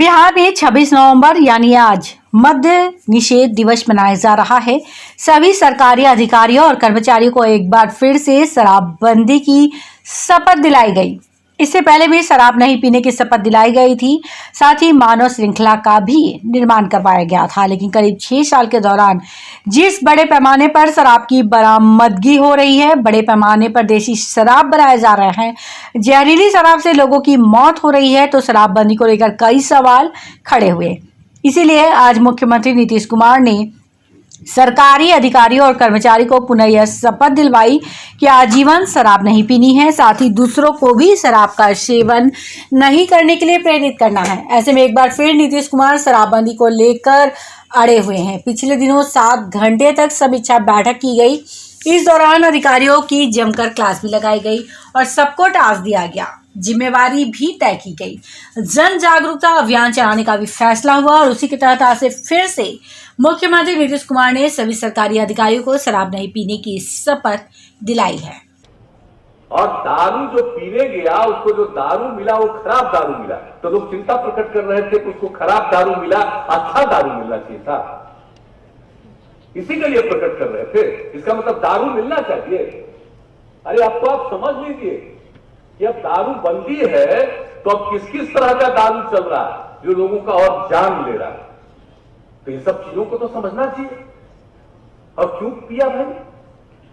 बिहार में 26 नवंबर यानी आज मद्य निषेध दिवस मनाया जा रहा है। सभी सरकारी अधिकारियों और कर्मचारियों को एक बार फिर से शराबबंदी की शपथ दिलाई गई। इससे पहले भी शराब नहीं पीने की शपथ दिलाई गई थी। साथ ही मानव श्रृंखला का भी निर्माण करवाया गया था। लेकिन करीब 6 साल के दौरान जिस बड़े पैमाने पर शराब की बरामदगी हो रही है, बड़े पैमाने पर देसी शराब बनाए जा रहे हैं, जहरीली शराब से लोगों की मौत हो रही है, तो शराबबंदी को लेकर कई सवाल खड़े हुए। इसीलिए आज मुख्यमंत्री नीतीश कुमार ने सरकारी अधिकारियों और कर्मचारी को पुनः यह शपथ दिलवाई कि आजीवन शराब नहीं पीनी है। साथ ही दूसरों को भी शराब का सेवन नहीं करने के लिए प्रेरित करना है। ऐसे में एक बार फिर नीतीश कुमार शराबबंदी को लेकर अड़े हुए हैं। पिछले दिनों 7 घंटे तक समीक्षा बैठक की गई। इस दौरान अधिकारियों की जमकर क्लास भी लगाई गई और सबको टास्क दिया गया, जिम्मेवारी भी तय की गई। जन जागरूकता अभियान चलाने का भी फैसला हुआ और उसी के तहत आज से फिर से मुख्यमंत्री नीतीश कुमार ने सभी सरकारी अधिकारियों को शराब नहीं पीने की शपथ दिलाई है। और दारू जो पीने गया, उसको जो दारू मिला वो खराब दारू मिला, तो लोग चिंता प्रकट कर रहे थे कि उसको खराब दारू मिला, अच्छा दारू मिलना चाहिए था। इसी के लिए प्रकट कर रहे थे। इसका मतलब दारू मिलना चाहिए। अरे अब तो आप समझ लीजिए कि अब दारू बंदी है तो अब किस किस तरह का दारू चल रहा है जो लोगों का और जान ले रहा है। तो इन सब चीजों को तो समझना चाहिए। और क्यों पिया भाई,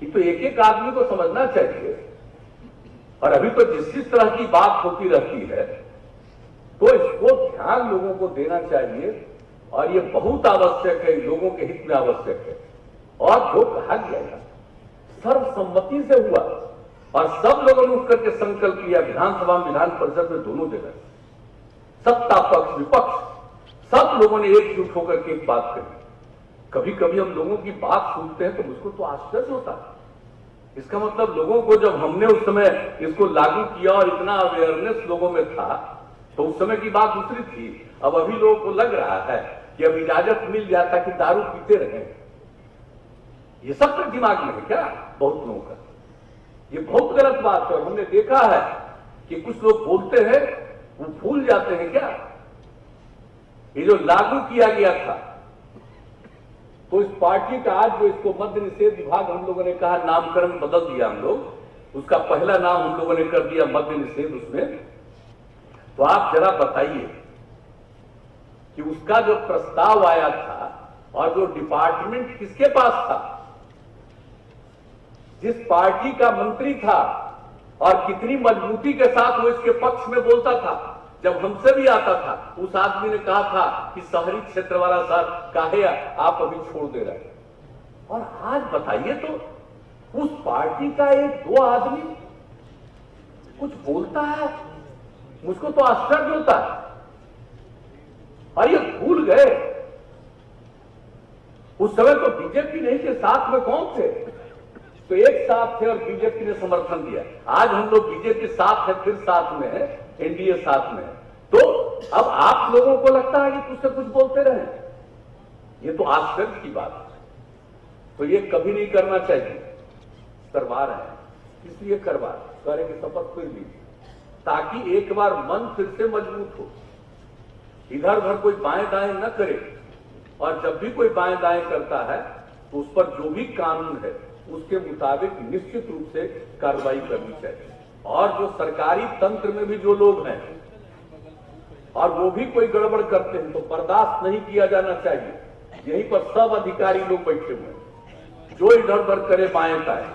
ये तो एक एक आदमी को समझना चाहिए। और अभी तो जिस तरह की बात होती रहती है तो इसको ध्यान लोगों को देना चाहिए और ये बहुत आवश्यक है, लोगों के हित में आवश्यक है। और जो कहा गया था सर्वसम्मति से हुआ और सब लोगों ने उठ करके संकल्प लिया, विधानसभा में विधान परिषद में दोनों जगह सत्ता पक्ष विपक्ष सब लोगों ने एकजुट होकर के एक बात कही। कभी कभी हम लोगों की बात सुनते हैं तो मुझको तो आश्चर्य होता है। इसका मतलब लोगों को जब हमने उस समय इसको लागू किया और इतना अवेयरनेस लोगों में था तो उस समय की बात दूसरी थी। अब अभी लोगों को लग रहा है कि अब इजाजत मिल जाता कि दारू पीते रहे। ये सब तो दिमाग में है क्या बहुत लोगों का? ये बहुत गलत बात है। और हमने देखा है कि कुछ लोग बोलते हैं वो भूल जाते हैं क्या, ये जो लागू किया गया था तो इस पार्टी का आज जो इसको मद्य निषेध विभाग हम लोगों ने कहा नामकरण बदल दिया हम लोग, उसका पहला नाम हम लोगों ने कर दिया मद्य निषेध उसमें। तो आप जरा बताइए कि उसका जो प्रस्ताव आया था और जो डिपार्टमेंट किसके पास था, जिस पार्टी का मंत्री था और कितनी मजबूती के साथ वो इसके पक्ष में बोलता था। जब हमसे भी आता था उस आदमी ने कहा था कि शहरी क्षेत्र वाला सर काहे आप अभी छोड़ दे रहे हैं। और आज बताइए तो उस पार्टी का एक दो आदमी कुछ बोलता है, मुझको तो आश्चर्य होता है। और ये भूल गए उस समय तो बीजेपी नहीं थे, साथ में कौन थे? तो एक साथ थे और बीजेपी ने समर्थन दिया। आज हम लोग बीजेपी साथ है, फिर साथ में है, एनडीए साथ में है। तो अब आप लोगों को लगता है कि कुछ से कुछ बोलते रहे, ये तो आश्चर्य की बात है। तो ये कभी नहीं करना चाहिए। करवा रहे हैं इसलिए करेंगे शपथ फिर भी, ताकि एक बार मन फिर से मजबूत हो, इधर उधर कोई बाएं दाएं न करे। और जब भी कोई बाएं दाएं करता है तो उस पर जो भी कानून है उसके मुताबिक निश्चित रूप से कार्रवाई करनी चाहिए। और जो सरकारी तंत्र में भी जो लोग हैं और वो भी कोई गड़बड़ करते हैं तो बर्दाश्त नहीं किया जाना चाहिए। यहीं पर सब अधिकारी लोग बैठे हुए हैं, जो इधर उधर करे बाएं दाएं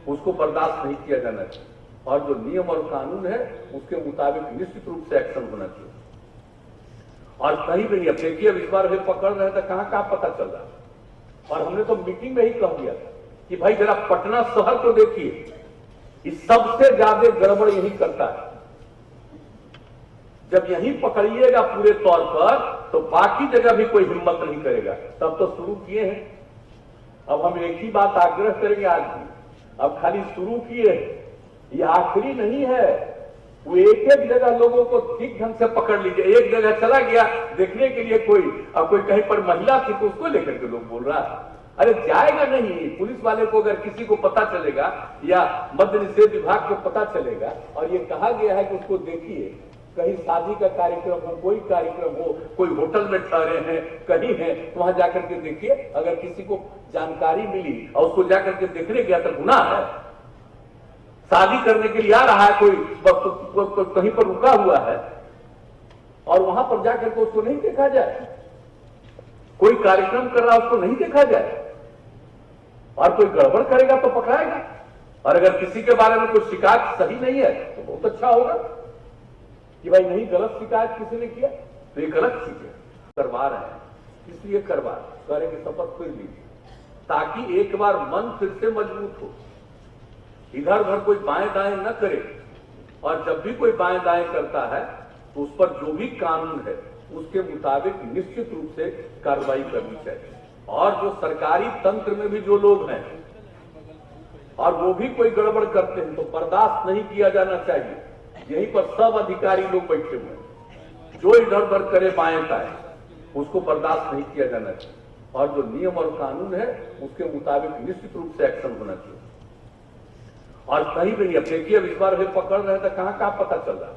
उसको बर्दाश्त नहीं किया जाना चाहिए। और जो नियम और कानून है उसके मुताबिक निश्चित रूप से एक्शन होना चाहिए। और कहीं भी नहीं, अब देखिए अब इस बार वे पकड़ रहे थे, कहां कहां पता चल रहा। और हमने तो मीटिंग में ही कह दिया था कि भाई जरा पटना शहर को देखिए, इस सबसे ज्यादा गड़बड़ यही करता है। जब यहीं पकड़िएगा पूरे तौर पर तो बाकी जगह भी कोई हिम्मत नहीं करेगा। तब तो शुरू किए हैं। अब हम एक ही बात आग्रह करेंगे आज भी, अब खाली शुरू किए हैं, ये आखिरी नहीं है। वो एक एक जगह लोगों को ठीक ढंग से पकड़ लीजिए। एक जगह चला गया देखने के लिए कोई, अब कोई कहीं पर महिला थी तो उसको लेकर के लोग बोल रहा है। अरे जाएगा नहीं। पुलिस वाले को अगर किसी को पता चलेगा या मद्य निषेध विभाग को पता चलेगा और ये कहा गया है कि उसको देखिए कहीं शादी का कार्यक्रम हो, कोई कार्यक्रम हो, कोई होटल में ठहरे हैं, कहीं हैं, तो वहां जाकर के देखिए, अगर किसी को जानकारी मिली और उसको जाकर के देखने गया तो गुनाह है। शादी करने के लिए आ रहा है कोई कहीं पर रुका हुआ है और वहां पर जाकर के उसको नहीं देखा जाए, कोई कार्यक्रम कर रहा है उसको नहीं देखा जाए, और कोई गड़बड़ करेगा तो पकड़ाएगा। और अगर किसी के बारे में कोई शिकायत सही नहीं है तो बहुत अच्छा होगा कि भाई नहीं, गलत शिकायत किसी ने किया तो ये गलत चीज है, करवा रहे हैं, इसलिए कह रहे कि शपथ फिर लीजिए, ताकि एक बार मन फिर से मजबूत हो, इधर उधर कोई बाएं दाएं न करे, और जब भी कोई बाएं दाएं करता है तो उस पर जो भी कानून है उसके मुताबिक निश्चित रूप से कार्रवाई करनी चाहिए। और जो सरकारी तंत्र में भी जो लोग हैं और वो भी कोई गड़बड़ करते हैं तो बर्दाश्त नहीं किया जाना चाहिए। यहीं पर सब अधिकारी लोग बैठे हुए हैं, जो इधर उधर करे बाएं दाएं उसको बर्दाश्त नहीं किया जाना चाहिए, और जो नियम और कानून है उसके मुताबिक निश्चित रूप से एक्शन होना चाहिए। और कहीं भी नहीं, अब देखिए अब इस बार वे पकड़ रहे थे, कहां कहां पता चल रहा,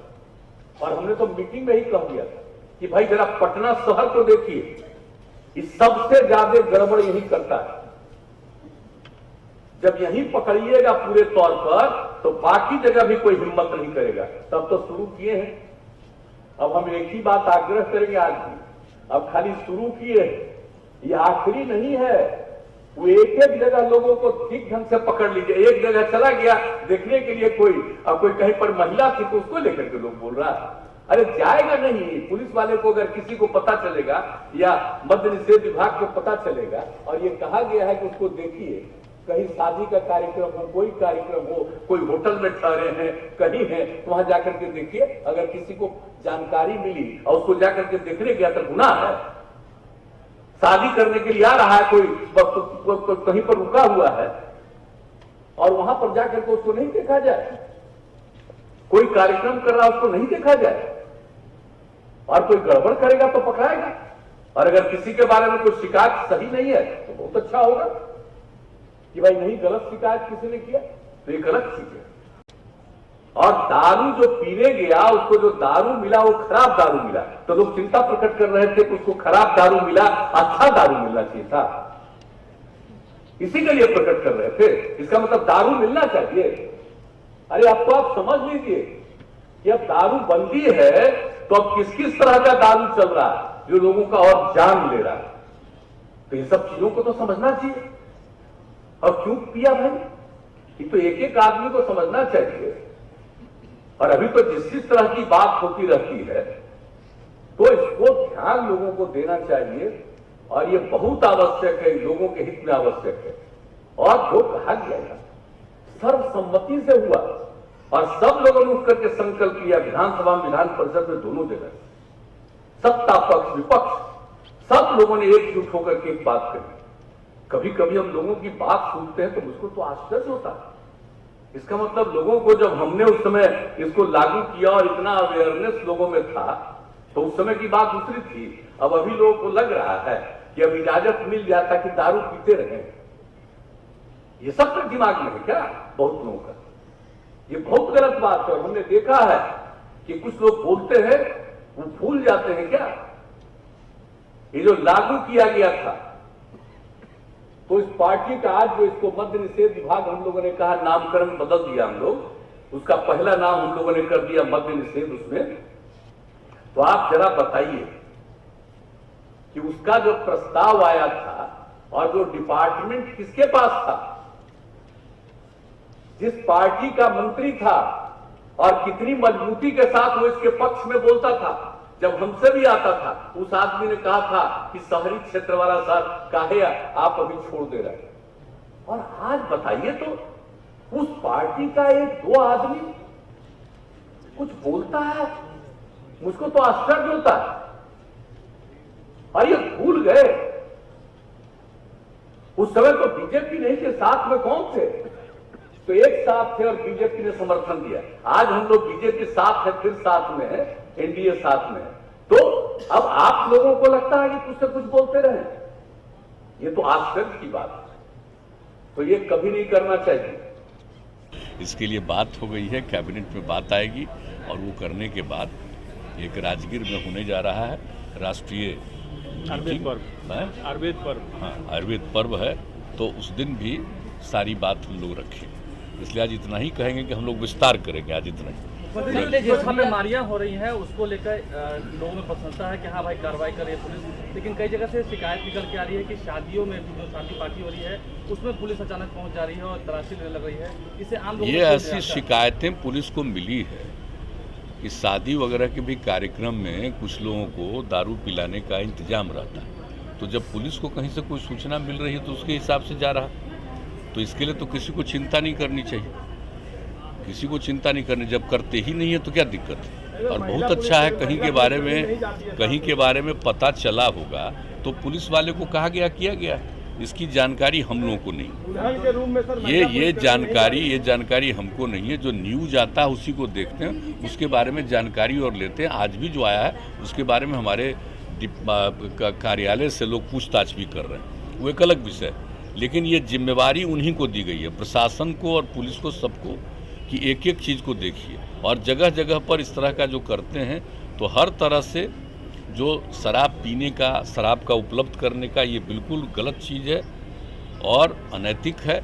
और हमने तो मीटिंग में ही कह दिया था कि भाई जरा पटना शहर को देखिए, इस सबसे ज्यादा गड़बड़ यही करता है। जब यही पकड़िएगा पूरे तौर पर तो बाकी जगह भी कोई हिम्मत नहीं करेगा। तब तो शुरू किए हैं, अब हम एक ही बात आग्रह करेंगे आज भी, अब खाली शुरू किए, ये आखिरी नहीं है। वो एक एक जगह लोगों को ठीक ढंग से पकड़ लीजिए। एक जगह चला गया देखने के लिए कोई, अब कोई कहीं पर महिला थी तो उसको लेकर के लोग बोल रहा है, अरे जाएगा नहीं। पुलिस वाले को अगर किसी को पता चलेगा या मद्य निषेध विभाग को पता चलेगा और ये कहा गया है कि उसको देखिए, कहीं शादी का कार्यक्रम हो, कोई कार्यक्रम हो, कोई होटल में ठहरे हैं, कहीं हैं, तो वहां जाकर के देखिए, अगर किसी को जानकारी मिली और उसको जाकर के देखने गया तो गुनाह है। शादी करने के लिए आ रहा है कोई कहीं पर रुका हुआ है और वहां पर जाकर के उसको नहीं देखा जाए, कोई कार्यक्रम कर रहा है उसको नहीं देखा जाए, और कोई गड़बड़ करेगा तो पकड़ाएगा। और अगर किसी के बारे में कोई शिकायत सही नहीं है तो बहुत अच्छा होगा कि भाई नहीं, गलत शिकायत किसी ने किया तो ये गलत चीज है। और दारू जो पीने गया उसको जो दारू मिला वो खराब दारू मिला, तो लोग चिंता प्रकट कर रहे थे कि उसको खराब दारू मिला, अच्छा दारू मिलना चाहिए था, इसी के लिए प्रकट कर रहे थे। इसका मतलब दारू मिलना चाहिए। अरे अब तो आप समझ लीजिए कि अब दारू बंदी है तो अब किस किस तरह का दारू चल रहा है जो लोगों का और जान ले रहा है, तो ये सब चीजों को तो समझना चाहिए। और क्यों पिया भाई, ये तो एक एक आदमी को समझना चाहिए। और अभी तो जिस तरह की बात होती रहती है तो इसको ध्यान लोगों को देना चाहिए, और ये बहुत आवश्यक है, लोगों के हित में आवश्यक है। और जो कहा गया है सर्वसम्मति से हुआ और सब लोगों ने उठ करके संकल्प किया, विधानसभा में, विधान परिषद में, दोनों जगह सत्ता पक्ष विपक्ष सब लोगों ने एकजुट होकर के एक बात कही। कभी कभी हम लोगों की बात सुनते हैं तो मुझको तो आश्चर्य होता है। इसका मतलब लोगों को जब हमने उस समय इसको लागू किया और इतना अवेयरनेस लोगों में था तो उस समय की बात दूसरी थी। अब अभी लोगों को लग रहा है कि अब इजाजत मिल जाता कि दारू पीते रहे। ये सब तो दिमाग में है क्या बहुत लोगों का? ये बहुत गलत बात है। और हमने देखा है कि कुछ लोग बोलते हैं वो भूल जाते हैं क्या, ये जो लागू किया गया था तो इस पार्टी का आज जो इसको मद्य निषेध विभाग हम लोगों ने कहा नामकरण बदल दिया, हम लोग उसका पहला नाम हम लोगों ने कर दिया मद्य निषेध उसमें। तो आप जरा बताइए कि उसका जो प्रस्ताव आया था और जो डिपार्टमेंट किसके पास था, जिस पार्टी का मंत्री था, और कितनी मजबूती के साथ वो इसके पक्ष में बोलता था। जब हमसे भी आता था उस आदमी ने कहा था कि शहरी क्षेत्र वाला सर काहे आप अभी छोड़ दे रहे हैं। और आज बताइए तो उस पार्टी का एक दो आदमी कुछ बोलता है, मुझको तो आश्चर्य होता है। और ये भूल गए उस समय तो बीजेपी नहीं थे, साथ में कौन थे? तो एक साथ थे और बीजेपी ने समर्थन दिया। आज हम लोग बीजेपी साथ है, फिर साथ में है, एनडीए साथ में है। तो अब आप लोगों को लगता है कि कुछ से कुछ बोलते रहे, ये तो आश्चर्य की बात है। तो ये कभी नहीं करना चाहिए। इसके लिए बात हो गई है, कैबिनेट में बात आएगी और वो करने के बाद एक राजगीर में होने जा रहा है राष्ट्रीय आयुर्वेद पर्व। आयुर्वेद पर्व, हाँ आयुर्वेद पर्व है, तो उस दिन भी सारी बात हम लोग रखें। इसलिए आज इतना ही कहेंगे कि हम लोग विस्तार करेंगे, आज इतना ही। जिस बीमारियां हो रही हैं उसको लेकर लोगों में प्रशंसा है कि हाँ भाई कार्रवाई कर रही है पुलिस, लेकिन कई जगह से शिकायत निकल के आ रही है कि शादियों में जो शादी पार्टी हो रही है उसमें पुलिस अचानक पहुंच जा रही है और तलाशी लेने लग रही है। इससे आम लोगों ये ऐसी शिकायतें पुलिस को मिली है कि शादी वगैरह के भी कार्यक्रम में कुछ लोगों को दारू पिलाने का इंतजाम रहता है, तो जब पुलिस को कहीं से कोई सूचना मिल रही है तो उसके हिसाब से जा रहा। तो इसके लिए तो किसी को चिंता नहीं करनी चाहिए, किसी को चिंता नहीं करनी। जब करते ही नहीं है तो क्या दिक्कत है। और बहुत अच्छा है, कहीं के बारे में पता चला होगा तो पुलिस वाले को कहा गया, किया गया। इसकी जानकारी हम लोगों को नहीं, ये जानकारी हमको नहीं है। जो न्यूज आता है उसी को देखते हैं, उसके बारे में जानकारी और लेते हैं। आज भी जो आया है उसके बारे में हमारे कार्यालय से लोग पूछताछ भी कर रहे हैं, वो एक अलग विषय है। लेकिन ये जिम्मेवारी उन्हीं को दी गई है, प्रशासन को और पुलिस को, सबको, कि एक एक चीज़ को देखिए। और जगह जगह पर इस तरह का जो करते हैं तो हर तरह से जो शराब पीने का, शराब का उपलब्ध करने का, ये बिल्कुल गलत चीज़ है और अनैतिक है,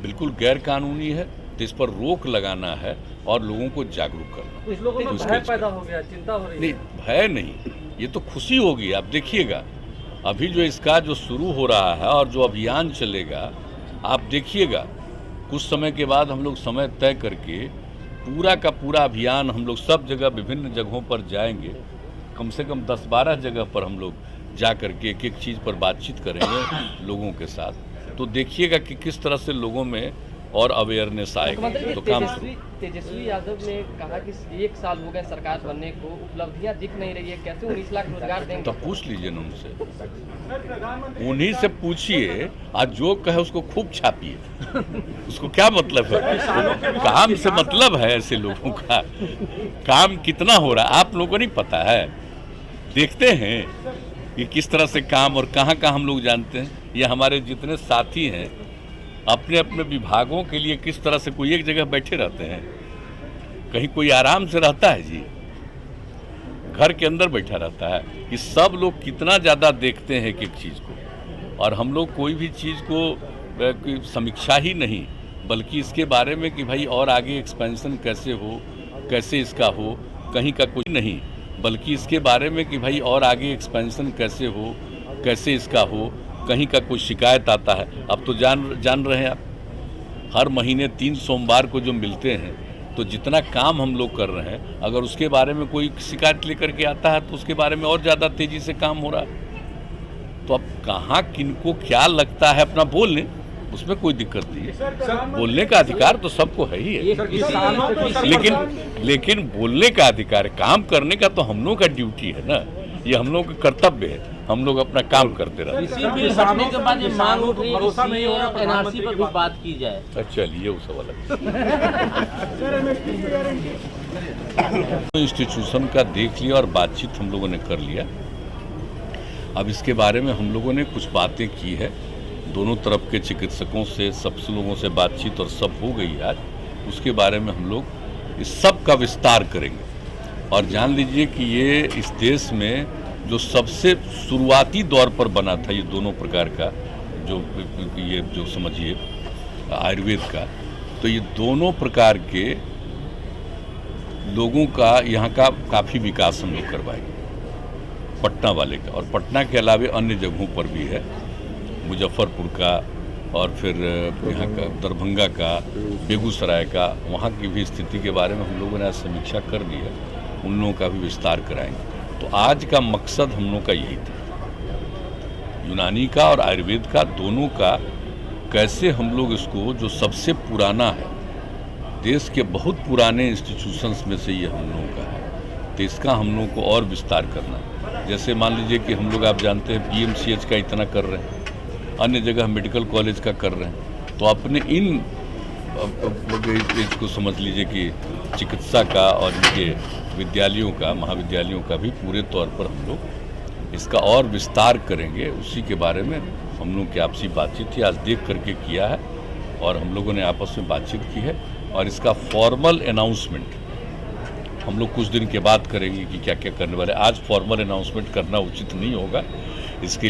बिल्कुल गैर कानूनी है। तो इस पर रोक लगाना है और लोगों को जागरूक करना। कुछ लोगों में भय पैदा हो गया, चिंता हो रही है। नहीं, भय नहीं, ये तो खुशी होगी। आप देखिएगा अभी जो इसका जो शुरू हो रहा है और जो अभियान चलेगा, आप देखिएगा कुछ समय के बाद हम लोग समय तय करके पूरा का पूरा अभियान हम लोग सब जगह विभिन्न जगहों पर जाएंगे। कम से कम 10-12 जगह पर हम लोग जा कर के एक एक चीज़ पर बातचीत करेंगे लोगों के साथ। तो देखिएगा कि किस तरह से लोगों में और अवेयरनेस आएगा। तो काम तेजस्वी यादव ने कहा कि 1 साल हो गए सरकार बनने को, उपलब्धियां दिख नहीं रही है, कैसे 19 लाख रोजगार देंगे? तो पूछ लीजिए ना उनसे, उन्हीं से पूछिए। आज जो कहे उसको खूब छापिए, उसको क्या मतलब है? काम से मतलब है ऐसे लोगों का। काम कितना हो रहा है आप लोगों को नहीं पता है? देखते हैं कि किस तरह से काम और कहाँ कहाँ हम लोग जानते हैं। ये हमारे जितने साथी हैं अपने अपने विभागों के लिए किस तरह से कोई एक जगह बैठे रहते हैं, कहीं कोई आराम से रहता है जी, घर के अंदर बैठा रहता है। कि सब लोग कितना ज़्यादा देखते हैं एक एक चीज़ को, और हम लोग कोई भी चीज़ को समीक्षा ही नहीं, बल्कि इसके बारे में कि भाई और आगे एक्सपेंशन कैसे हो, कैसे इसका हो, कहीं का कोई नहीं, बल्कि इसके बारे में कि भाई और आगे एक्सपेंशन कैसे हो, कैसे इसका हो, कहीं का कोई शिकायत आता है। अब तो जान रहे हैं आप, हर महीने 3 सोमवार को जो मिलते हैं, तो जितना काम हम लोग कर रहे हैं, अगर उसके बारे में कोई शिकायत लेकर के आता है तो उसके बारे में और ज़्यादा तेज़ी से काम हो रहा है। तो अब कहाँ किनको क्या लगता है अपना बोल लें, उसमें कोई दिक्कत नहीं है। बोलने का अधिकार तो सबको है ही है, लेकिन बोलने का अधिकार, काम करने का तो हम लोगों का ड्यूटी है ना, ये हम लोगों का कर्तव्य है। हम लोग अपना काम करते रहते हैं। किसानों के बाद ये मांग उठ रही है एनआरसी पर भी बात की जाए। चलिए वो सब अलग इंस्टीट्यूशन का देख लिया और बातचीत हम लोगों ने कर लिया। अब इसके बारे में हम लोगों ने कुछ बातें की है, दोनों तरफ के चिकित्सकों से, सब लोगों से बातचीत और सब हो गई आज। उसके बारे में हम लोग इस सब का विस्तार करेंगे। और जान लीजिए कि ये इस देश में जो सबसे शुरुआती दौर पर बना था, ये दोनों प्रकार का जो समझिए आयुर्वेद का, तो ये दोनों प्रकार के लोगों का यहाँ का काफ़ी विकास हम लोग करवाएंगे, पटना वाले का। और पटना के अलावे अन्य जगहों पर भी है, मुजफ्फरपुर का और फिर यहाँ का दरभंगा का, बेगूसराय का, वहाँ की भी स्थिति के बारे में हम लोगों ने आज समीक्षा कर ली है। उन लोगों का भी विस्तार कराएंगे। तो आज का मकसद हम लोगों का यही था, यूनानी का और आयुर्वेद का, दोनों का कैसे हम लोग इसको, जो सबसे पुराना है, देश के बहुत पुराने इंस्टीट्यूशंस में से ये हम लोगों का है, तो इसका हम लोगों को और विस्तार करना है। जैसे मान लीजिए कि हम लोग, आप जानते हैं, PMCH का इतना कर रहे हैं, अन्य जगह मेडिकल कॉलेज का कर रहे हैं। तो अपने इन इसको समझ लीजिए कि चिकित्सा का और इनके विद्यालयों का, महाविद्यालयों का भी पूरे तौर पर हम लोग इसका और विस्तार करेंगे। उसी के बारे में हम लोग की आपसी बातचीत थी, आज देख करके किया है, और हम लोगों ने आपस में बातचीत की है। और इसका फॉर्मल अनाउंसमेंट हम लोग कुछ दिन के बाद करेंगे कि क्या क्या करने वाले। आज फॉर्मल अनाउंसमेंट करना उचित नहीं होगा। इसके